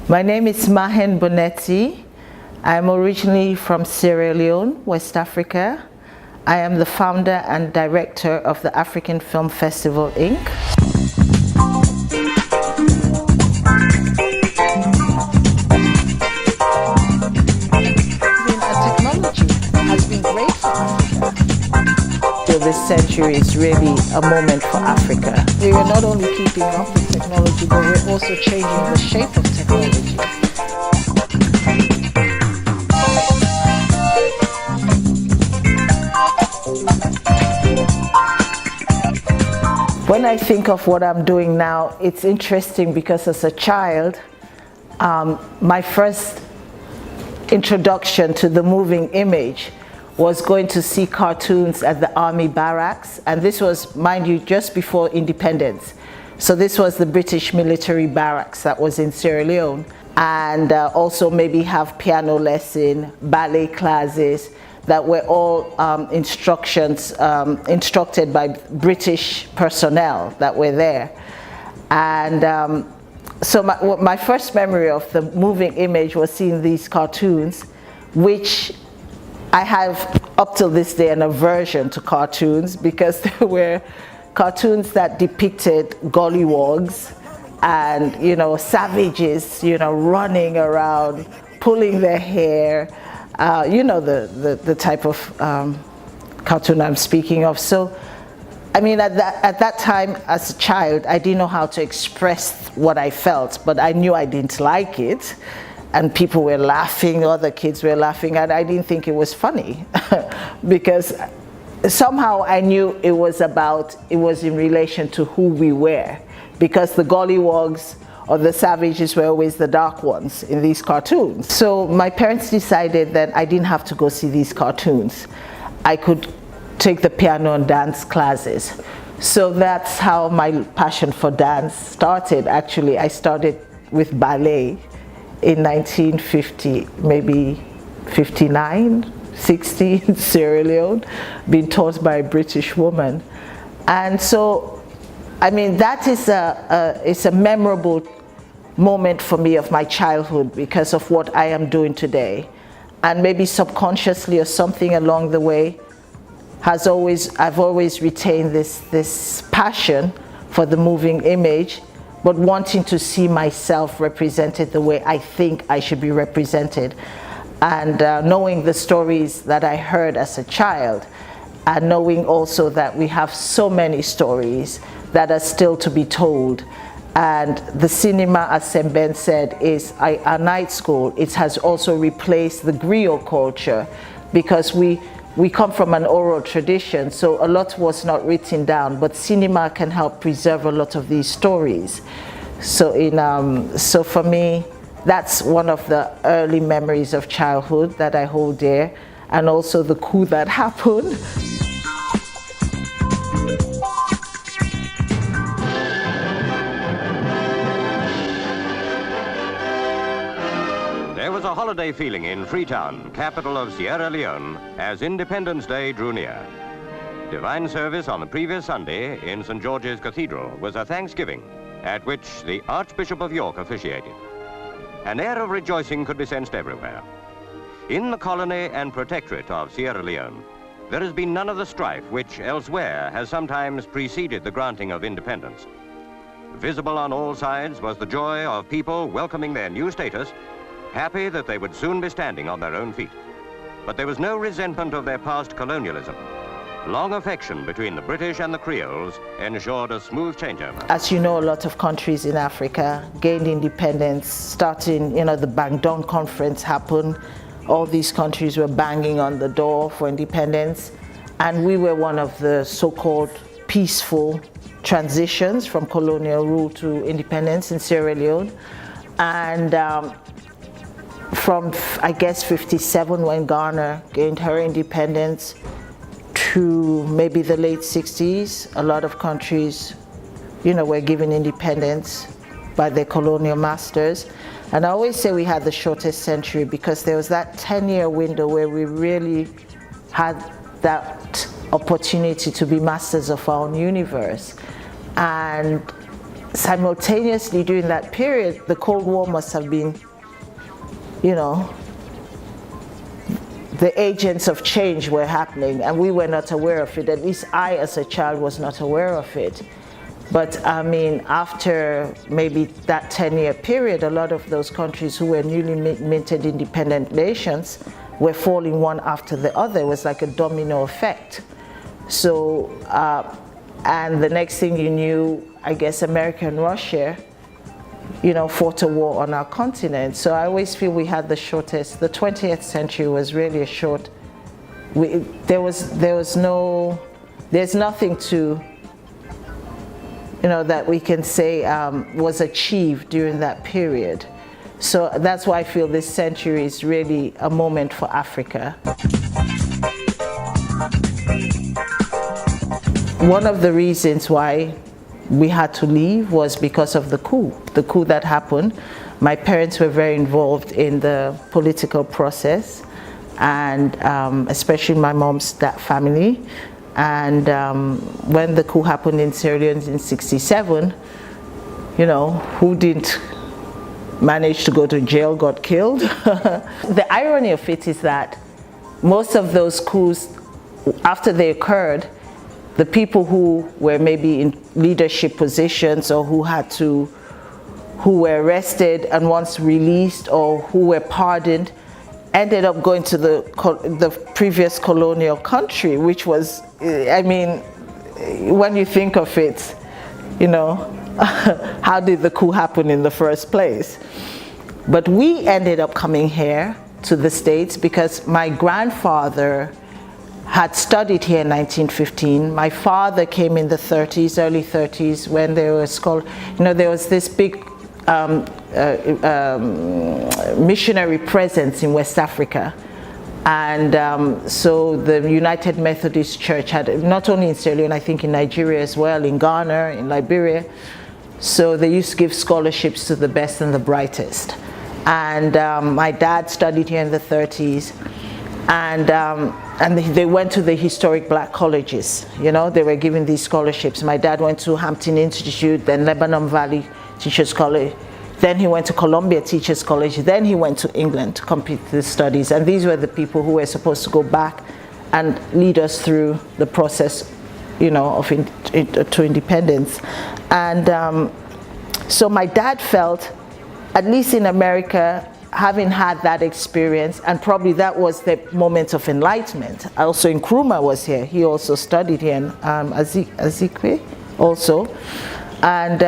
My name is Mahen Bonetti. I'm originally from Sierra Leone, West Africa. I am the founder and director of the African Film Festival, Inc. Technology has been great for Africa. So this century is really a moment for Africa. We are not only keeping up with technology, but we're also changing the shape of technology. When I think of what I'm doing now, it's interesting because as a child, my first introduction to the moving image was going to see cartoons at the army barracks, and this was, mind you, just before independence. So this was the British military barracks that was in Sierra Leone, and also maybe have piano lesson, ballet classes that were all instructed by British personnel that were there. And so my first memory of the moving image was seeing these cartoons, which I have up till this day an aversion to cartoons because they were cartoons that depicted gollywogs and, you know, savages, you know, running around, pulling their hair, you know, the type of cartoon I'm speaking of. So, I mean, at that time as a child, I didn't know how to express what I felt, but I knew I didn't like it. And people were laughing, other kids were laughing, and I didn't think it was funny because somehow I knew it was in relation to who we were, because the gollywogs or the savages were always the dark ones in these cartoons. So my parents decided that I didn't have to go see these cartoons. I could take the piano and dance classes. So that's how my passion for dance started. Actually, I started with ballet in 1950, maybe 59, 60 in Sierra Leone, being taught by a British woman. And so, I mean, that is it's a memorable moment for me of my childhood because of what I am doing today. And maybe subconsciously or something along the way, I've always retained this passion for the moving image, but wanting to see myself represented the way I think I should be represented. And knowing the stories that I heard as a child, and knowing also that we have so many stories that are still to be told. And the cinema, as Semben said, is a night school. It has also replaced the griot culture because we come from an oral tradition, so a lot was not written down, but cinema can help preserve a lot of these stories. So so for me, that's one of the early memories of childhood that I hold dear, and also the coup that happened. There was a holiday feeling in Freetown, capital of Sierra Leone, as Independence Day drew near. Divine service on the previous Sunday in St. George's Cathedral was a Thanksgiving at which the Archbishop of York officiated. An air of rejoicing could be sensed everywhere. In the colony and protectorate of Sierra Leone, there has been none of the strife which elsewhere has sometimes preceded the granting of independence. Visible on all sides was the joy of people welcoming their new status, happy that they would soon be standing on their own feet. But there was no resentment of their past colonialism. Long affection between the British and the Creoles ensured a smooth changeover. As you know, a lot of countries in Africa gained independence, starting, you know, the Bandung Conference happened. All these countries were banging on the door for independence, and we were one of the so-called peaceful transitions from colonial rule to independence in Sierra Leone. And from, I guess, 57 when Ghana gained her independence to maybe the late 60s, a lot of countries, you know, were given independence by their colonial masters. And I always say we had the shortest century because there was that 10-year window where we really had that opportunity to be masters of our own universe. And simultaneously during that period, the Cold War must have been, you know, the agents of change were happening and we were not aware of it. At least I as a child was not aware of it. But I mean, after maybe that 10-year period, a lot of those countries who were newly minted independent nations were falling one after the other. It was like a domino effect. So, and the next thing you knew, I guess America and Russia, you know, fought a war on our continent. So I always feel we had the shortest, the 20th century was really a short, there's nothing to, you know, that we can say was achieved during that period. So that's why I feel this century is really a moment for Africa. One of the reasons why we had to leave was because of the coup that happened. My parents were very involved in the political process, and especially my mom's family. And when the coup happened in Sierra Leone in '67, you know, who didn't manage to go to jail got killed. The irony of it is that most of those coups, after they occurred, the people who were maybe in leadership positions or who were arrested and once released or who were pardoned ended up going to the previous colonial country, which was, I mean, when you think of it, you know, how did the coup happen in the first place? But we ended up coming here to the States because my grandfather had studied here in 1915. My father came in the 30s, early 30s, when there was there was this big missionary presence in West Africa. And so the United Methodist Church had, not only in Sierra Leone, I think in Nigeria as well, in Ghana, in Liberia. So they used to give scholarships to the best and the brightest. And my dad studied here in the 30s. And they went to the historic black colleges. You know, they were given these scholarships. My dad went to Hampton Institute, then Lebanon Valley Teachers College. Then he went to Columbia Teachers College. Then he went to England to complete his studies. And these were the people who were supposed to go back and lead us through the process, you know, to independence. And so my dad felt, at least in America, having had that experience, and probably that was the moment of enlightenment. Also Nkrumah was here. He also studied here in Azikwe also. And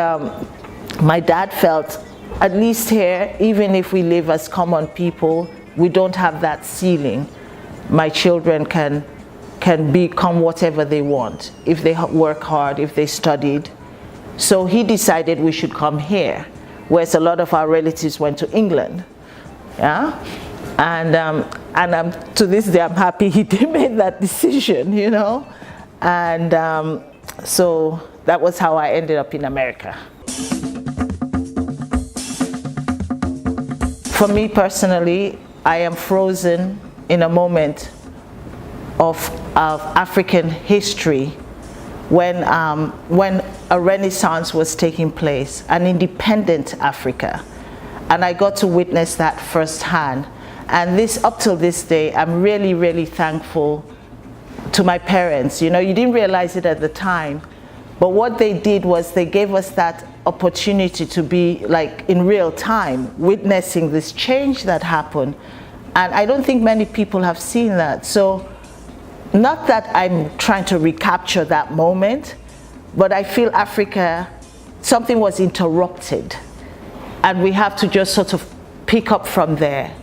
my dad felt, at least here, even if we live as common people, we don't have that ceiling. My children can become whatever they want if they work hard, if they studied. So he decided we should come here, whereas a lot of our relatives went to England. Yeah, and to this day I'm happy he made that decision, you know, and so that was how I ended up in America. For me personally, I am frozen in a moment of African history when a renaissance was taking place, an independent Africa. And I got to witness that firsthand. And up till this day, I'm really, really thankful to my parents. You know, you didn't realize it at the time, but what they did was they gave us that opportunity to be like in real time, witnessing this change that happened. And I don't think many people have seen that. So, not that I'm trying to recapture that moment, but I feel Africa, something was interrupted. And we have to just sort of pick up from there.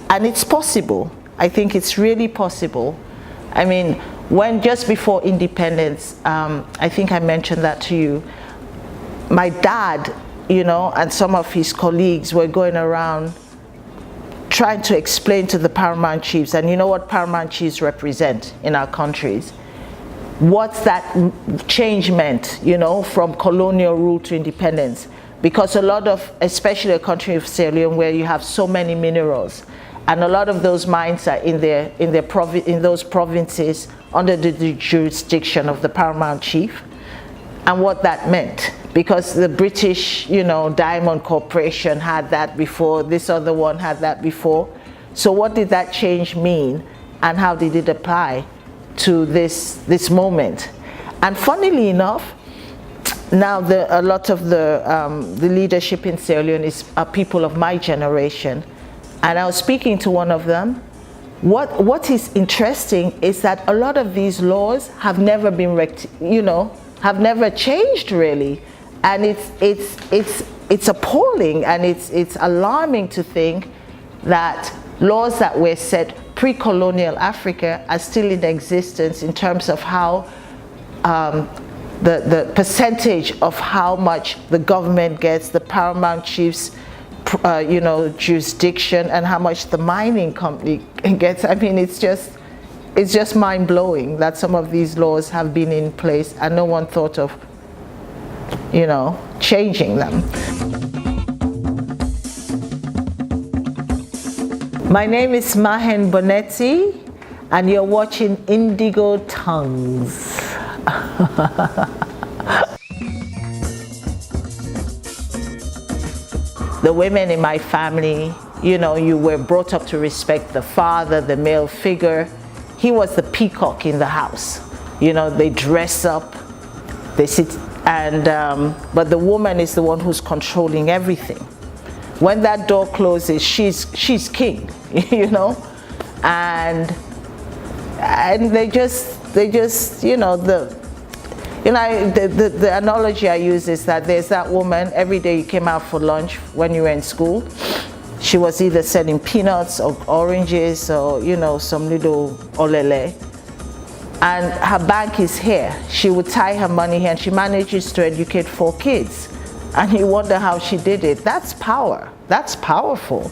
And it's possible. I think it's really possible. I mean, when just before independence, I think I mentioned that to you, my dad, you know, and some of his colleagues were going around trying to explain to the paramount chiefs, and you know what paramount chiefs represent in our countries, what that change meant, you know, from colonial rule to independence. Because a lot of, especially a country of Sierra Leone where you have so many minerals, and a lot of those mines are in those provinces under the jurisdiction of the paramount chief, and what that meant because the British, Diamond Corporation had that before, this other one had that before. So what did that change mean, and how did it apply to this moment? And funnily enough, now a lot of the leadership in Sierra Leone are people of my generation, and I was speaking to one of them. What is interesting is that a lot of these laws have never been have never changed really, and it's appalling, and it's alarming to think that laws that were set pre-colonial Africa are still in existence in terms of how the percentage of how much the government gets, the paramount chiefs jurisdiction, and how much the mining company gets. I mean, it's just mind-blowing that some of these laws have been in place and no one thought of changing them. My name is Mahen Bonetti, and you're watching Indigo Tongues. The women in my family, you were brought up to respect the father, the male figure. He was the peacock in the house. They dress up, they sit, and but the woman is the one who's controlling everything. When that door closes, she's king, and they just the analogy I use is that there's that woman, every day you came out for lunch when you were in school, she was either selling peanuts or oranges or, some little olele. And her bank is here. She would tie her money here, and she manages to educate 4 kids. And you wonder how she did it. That's power. That's powerful.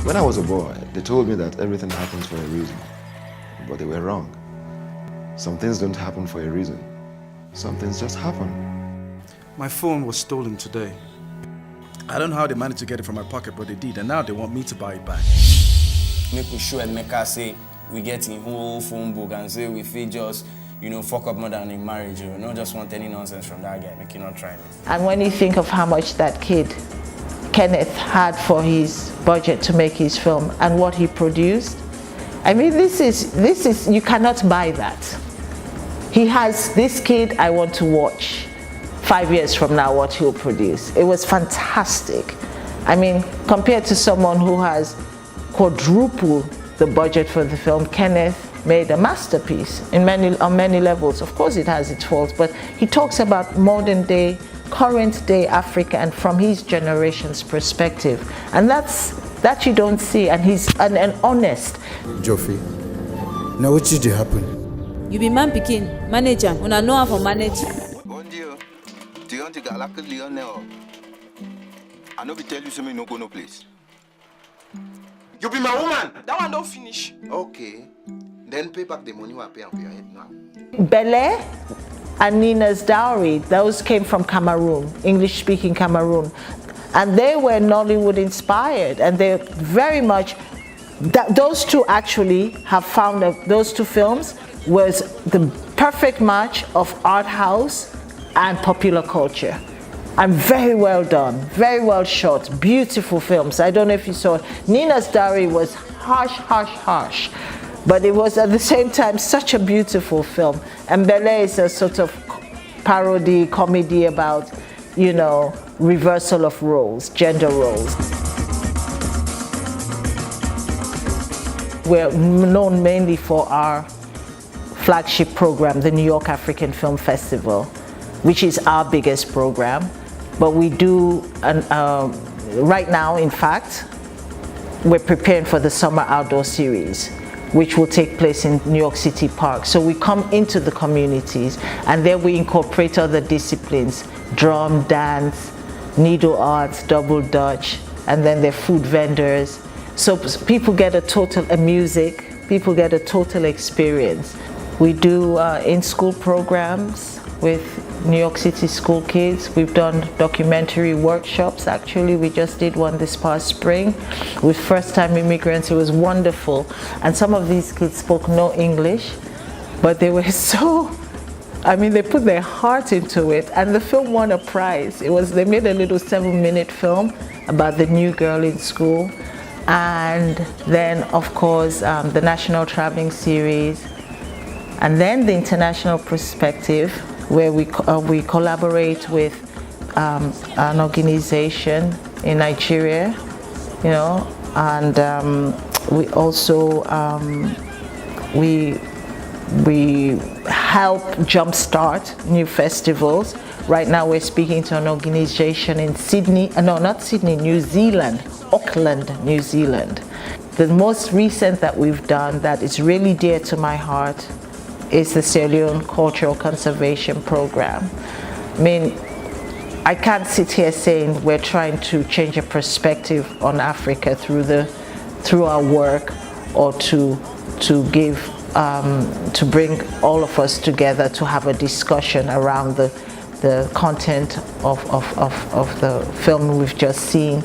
When I was a boy, they told me that everything happens for a reason. But they were wrong. Some things don't happen for a reason. Some things just happen. My phone was stolen today. I don't know how they managed to get it from my pocket, but they did, and now they want me to buy it back. Make we show and make us say we get in whole phone book and say we feel just, fuck up more than in marriage. You don't just want any nonsense from that guy. Make you not try it. And when you think of how much that kid, Kenneth, had for his budget to make his film and what he produced, I mean, this is you cannot buy that. He has this kid. I want to watch 5 years from now what he'll produce. It was fantastic. I mean, compared to someone who has quadrupled the budget for the film, Kenneth made a masterpiece on many levels. Of course, it has its faults, but he talks about modern day, current day Africa, and from his generation's perspective, and that you don't see. And he's an honest. Joffrey, now what did happen? You be man pikin, manager, una know how for manage. Do you want to go to Leonia? I know we tell you something no go no place. You be my woman. That one don't finish. Okay. Then pay back the money you are paying for your head now. Beleh and Nina's Dowry, those came from Cameroon, English-speaking Cameroon. And they were Nollywood inspired, and they're very much, those two actually have found that those 2 films was the perfect match of art house and popular culture. And very well done, very well shot, beautiful films. I don't know if you saw it. Nina's Dowry was harsh, but it was at the same time such a beautiful film. And Beleh is a sort of parody, comedy about, reversal of roles, gender roles. We're known mainly for our flagship program, the New York African Film Festival, which is our biggest program. But we do, right now, in fact, we're preparing for the Summer Outdoor Series, which will take place in New York City Park. So we come into the communities, and there we incorporate other disciplines, drum, dance, needle arts, double Dutch, and then there are food vendors. So people get music, people get a total experience. We do in-school programs with New York City school kids. We've done documentary workshops. Actually, we just did one this past spring with first-time immigrants. It was wonderful. And some of these kids spoke no English, but they were so I mean, they put their heart into it, and the film won a prize. They made a little 7-minute film about the new girl in school, and then of course the National Traveling Series, and then the International Perspective, where we collaborate with an organization in Nigeria, you know, and we also we help jumpstart new festivals. Right now we're speaking to an organization in Sydney, no, not Sydney, New Zealand, Auckland, New Zealand. The most recent that we've done that is really dear to my heart is the Sierra Leone Cultural Conservation Program. I mean, I can't sit here saying we're trying to change a perspective on Africa through our work, or to bring all of us together to have a discussion around the content of the film we've just seen.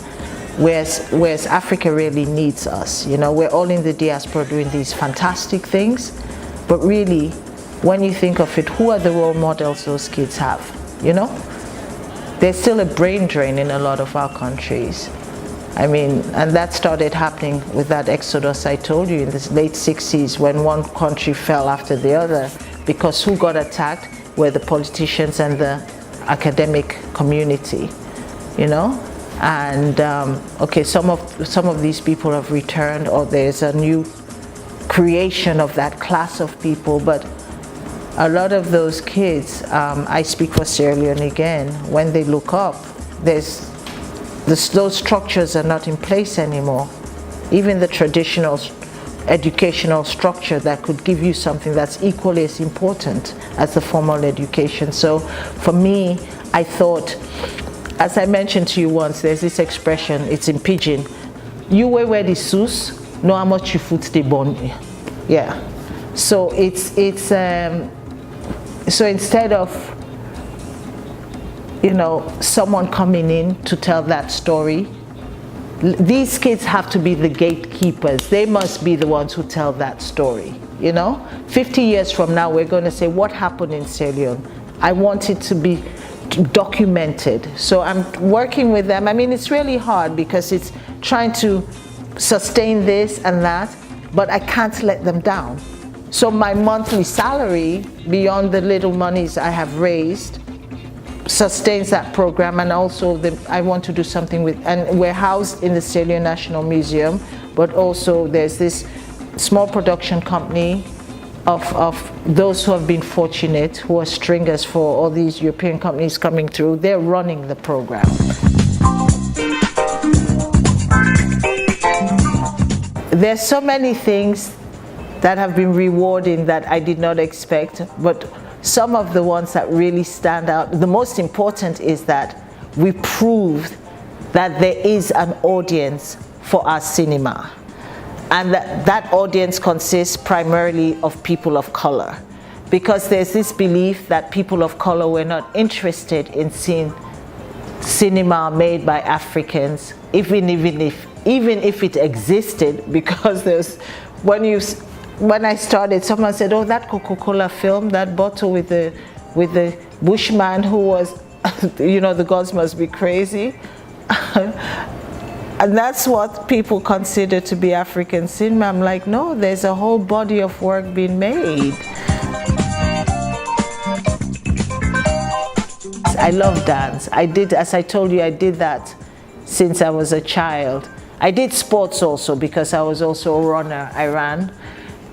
Whereas Africa really needs us. You know, we're all in the diaspora doing these fantastic things, but really, when you think of it, who are the role models those kids have? You know, there's still a brain drain in a lot of our countries. I mean, and that started happening with that exodus I told you in the late 60s, when one country fell after the other, because who got attacked were the politicians and the academic community, you know? And okay, some of these people have returned, or there's a new creation of that class of people, but a lot of those kids, I speak for Sierra Leone again, when they look up, those structures are not in place anymore. Even the traditional educational structure that could give you something that's equally as important as the formal education. So for me, I thought, as I mentioned to you once, there's this expression, it's in Pidgin, you wear the sus, know how much you foot the bone. Yeah. So so instead of, you know, someone coming in to tell that story, these kids have to be the gatekeepers. They must be the ones who tell that story, you know? 50 years from now, we're going to say, what happened in Sierra Leone? I want it to be documented. So I'm working with them. I mean, it's really hard because it's trying to sustain this and that, but I can't let them down. So my monthly salary, beyond the little monies I have raised, sustains that program, and also I want to do something with, and we're housed in the Sierra Leone National Museum, but also there's this small production company of those who have been fortunate, who are stringers for all these European companies coming through. They're running the program. There's so many things that have been rewarding that I did not expect, but some of the ones that really stand out, the most important is that we proved that there is an audience for our cinema, and that audience consists primarily of people of color, because there's this belief that people of color were not interested in seeing cinema made by Africans, even if it existed, because there's, when I started, someone said, oh, that Coca-Cola film, that bottle with the bushman who was, you know, the gods must be crazy. And that's what people consider to be African cinema. I'm like, no, there's a whole body of work being made. I love dance. I did, as I told you, I did that since I was a child. I did sports also because I was also a runner. I ran.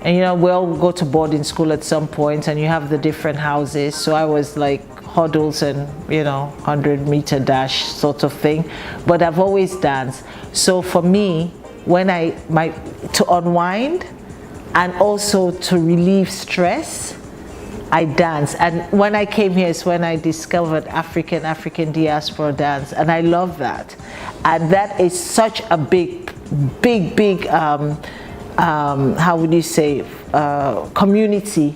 And you know, we all go to boarding school at some point, and you have the different houses. So I was like hurdles and, you know, 100-meter dash sort of thing. But I've always danced. So for me, when to unwind and also to relieve stress, I dance. And when I came here is when I discovered African diaspora dance, and I love that. And that is such a big how would you say, community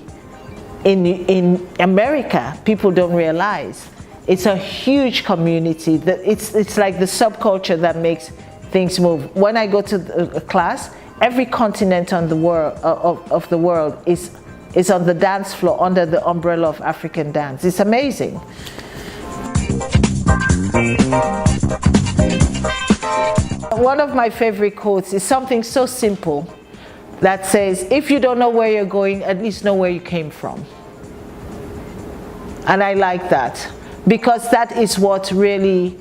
in America. People don't realize it's a huge community. It's like the subculture that makes things move. When I go to a class, every continent on the world of the world is is on the dance floor under the umbrella of African dance. It's amazing. One of my favorite quotes is something so simple that says, if you don't know where you're going, at least know where you came from. And I like that, because that is what really,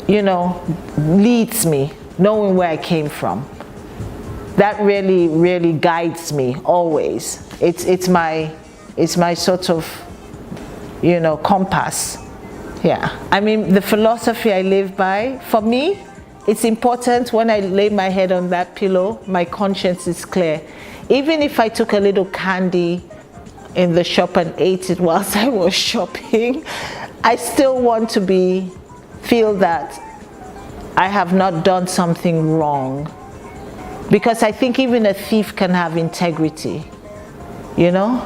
you know, leads me, knowing where I came from. That really, really guides me always. It's my sort of, you know, compass. Yeah. I mean, the philosophy I live by, for me, it's important when I lay my head on that pillow, my conscience is clear. Even if I took a little candy in the shop and ate it whilst I was shopping, I still want to feel that I have not done something wrong. Because I think even a thief can have integrity, you know?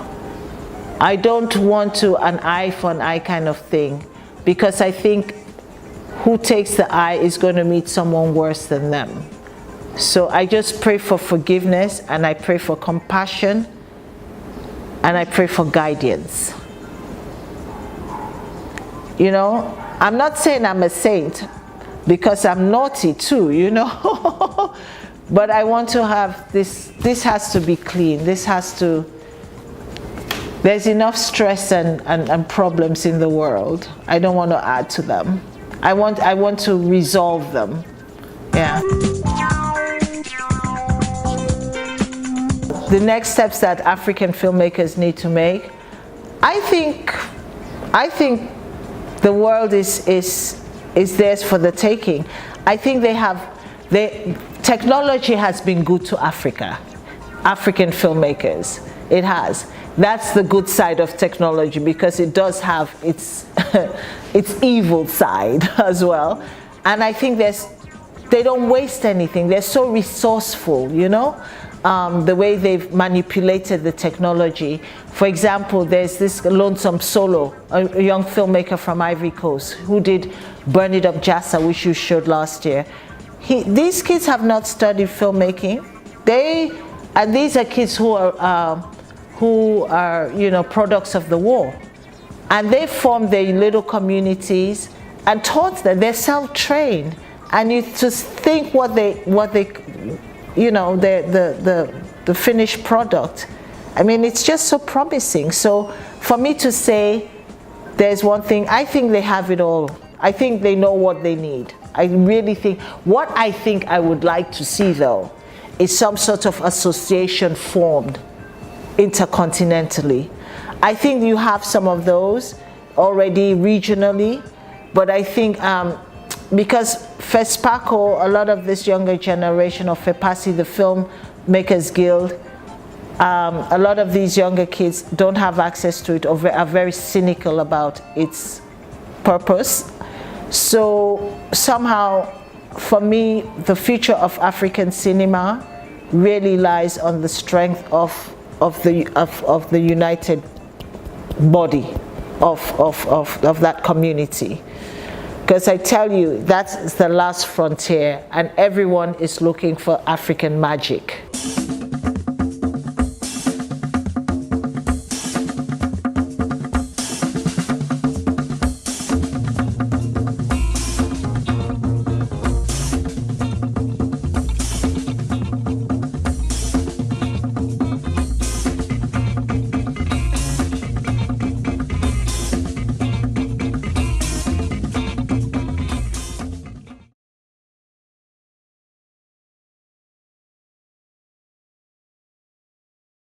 I don't want to an eye for an eye kind of thing, because I think who takes the eye is going to meet someone worse than them. So I just pray for forgiveness, and I pray for compassion, and I pray for guidance. You know, I'm not saying I'm a saint, because I'm naughty too, you know? But I want to have this has to be clean. There's enough stress and problems in the world. I don't want to add to them. I want to resolve them. Yeah. The next steps that African filmmakers need to make, I think the world is theirs for the taking. I think technology has been good to Africa, African filmmakers. It has. That's the good side of technology, because it does have its evil side as well. And I think they don't waste anything. They're so resourceful, you know, the way they've manipulated the technology. For example, there's this Lonesome Solo, a young filmmaker from Ivory Coast, who did Burn It Up Djassa, which you showed last year. These kids have not studied filmmaking. And these are kids who are you know, products of the war, and they formed their little communities and taught them. They're self-trained, and you just think what they you know, the finished product. I mean, it's just so promising. So for me to say there's one thing, I think they have it all. I think they know what they need. I really think, what I think I would like to see though, is some sort of association formed intercontinentally. I think you have some of those already regionally, but I think because FESPACO, a lot of this younger generation of FEPASI, the Filmmakers Guild, a lot of these younger kids don't have access to it, or are very cynical about its purpose. So somehow, for me, the future of African cinema really lies on the strength of the united body of that community. Because I tell you, that's the last frontier, and everyone is looking for African magic.